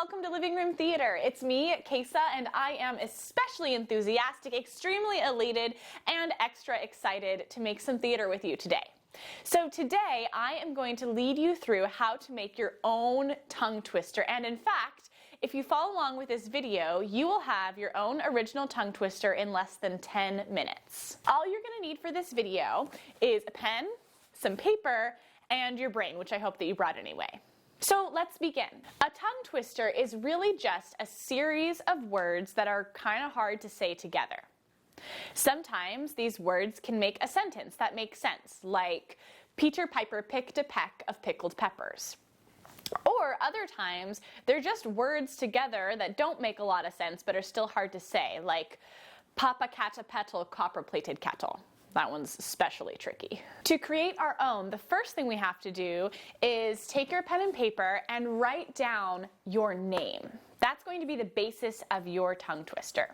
welcome to Living Room Theater. It's me, Kesa, and I am especially enthusiastic, extremely elated, and extra excited to make some theater with you today. So today I am going to lead you through how to make your own tongue twister, and in fact, if you follow along with this video, you will have your own original tongue twister in less than 10 minutes. All you're going to need for this video is a pen, some paper, and your brain, which I hope that you brought anyway. So let's begin. A tongue twister is really just a series of words that are kind of hard to say together. Sometimes these words can make a sentence that makes sense, like Peter Piper picked a peck of pickled peppers. Or other times, they're just words together that don't make a lot of sense but are still hard to say, like Papa Catapetl copper-plated kettle. That one's especially tricky. To create our own, the first thing we have to do is take your pen and paper and write down your name. That's going to be the basis of your tongue twister.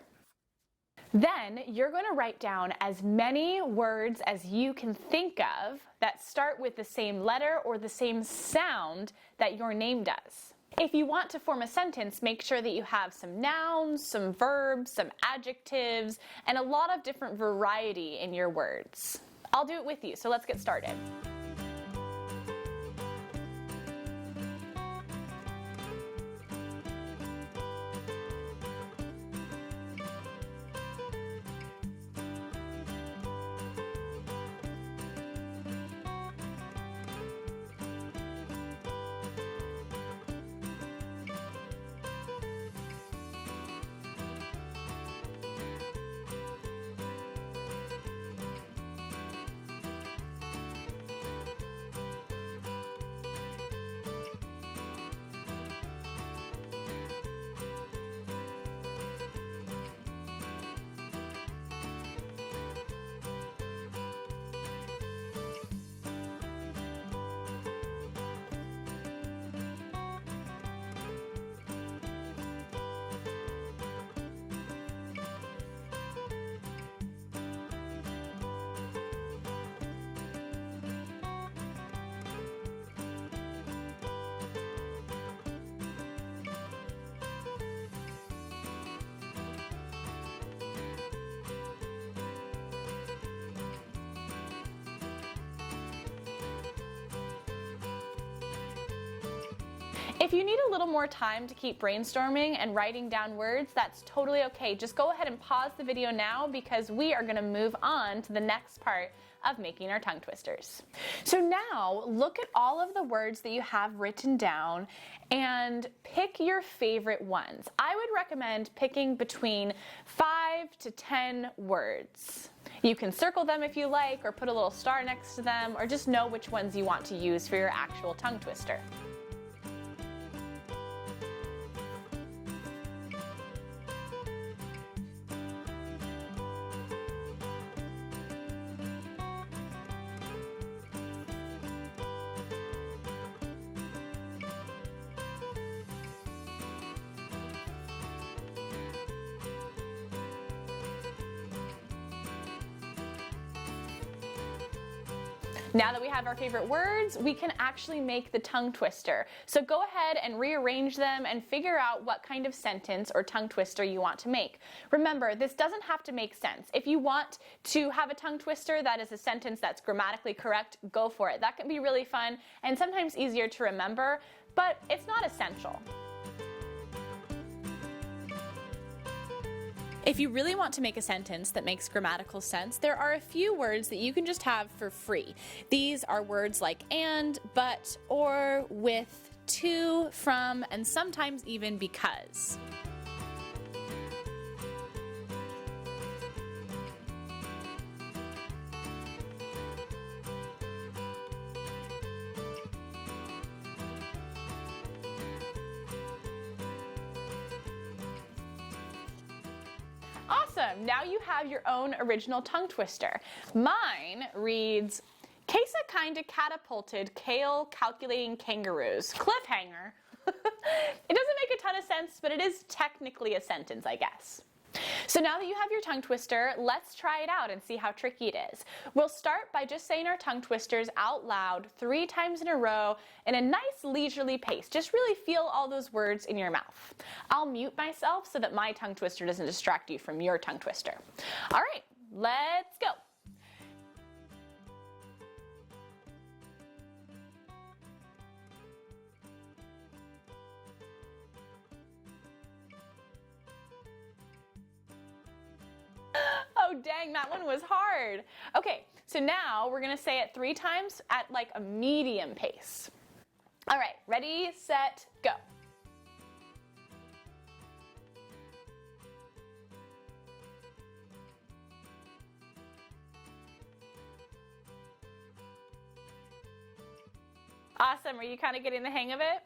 Then you're going to write down as many words as you can think of that start with the same letter or the same sound that your name does. If you want to form a sentence, make sure that you have some nouns, some verbs, some adjectives, and a lot of different variety in your words. I'll do it with you, so let's get started. If you need a little more time to keep brainstorming and writing down words, that's totally okay. Just go ahead and pause the video now because we are going to move on to the next part of making our tongue twisters. So now look at all of the words that you have written down and pick your favorite ones. I would recommend picking between 5 to 10 words. You can circle them if you like, or put a little star next to them, or just know which ones you want to use for your actual tongue twister. Now that we have our favorite words, we can actually make the tongue twister. So go ahead and rearrange them and figure out what kind of sentence or tongue twister you want to make. Remember, this doesn't have to make sense. If you want to have a tongue twister that is a sentence that's grammatically correct, go for it. That can be really fun and sometimes easier to remember, but it's not essential. If you really want to make a sentence that makes grammatical sense, there are a few words that you can just have for free. These are words like and, but, or, with, to, from, and sometimes even because. Awesome! Now you have your own original tongue twister. Mine reads, Kesa kinda catapulted kale calculating kangaroos. Cliffhanger. It doesn't make a ton of sense, but it is technically a sentence, I guess. So now that you have your tongue twister, let's try it out and see how tricky it is. We'll start by just saying our tongue twisters out loud 3 times in a row in a nice leisurely pace. Just really feel all those words in your mouth. I'll mute myself so that my tongue twister doesn't distract you from your tongue twister. All right, let's go. Oh dang, that one was hard. Okay, so now we're gonna say it 3 times at like a medium pace. All right, ready, set, go. Awesome, are you kind of getting the hang of it?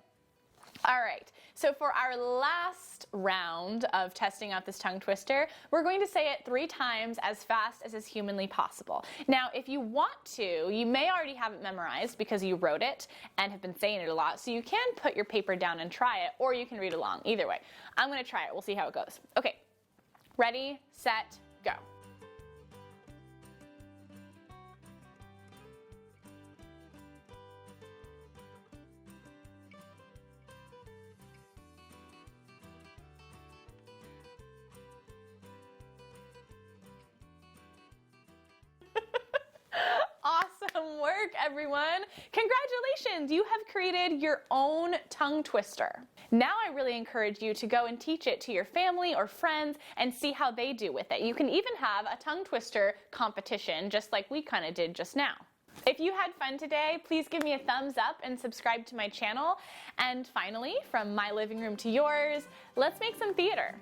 All right, so for our last round of testing out this tongue twister, we're going to say it 3 times as fast as is humanly possible. Now, if you want to, you may already have it memorized because you wrote it and have been saying it a lot, so you can put your paper down and try it, or you can read along. Either way, I'm going to try it. We'll see how it goes. Okay, ready, set, go. Awesome work, everyone. Congratulations, you have created your own tongue twister. Now I really encourage you to go and teach it to your family or friends and see how they do with it. You can even have a tongue twister competition, just like we kind of did just now. If you had fun today, please give me a thumbs up and subscribe to my channel. And finally, from my living room to yours, let's make some theater.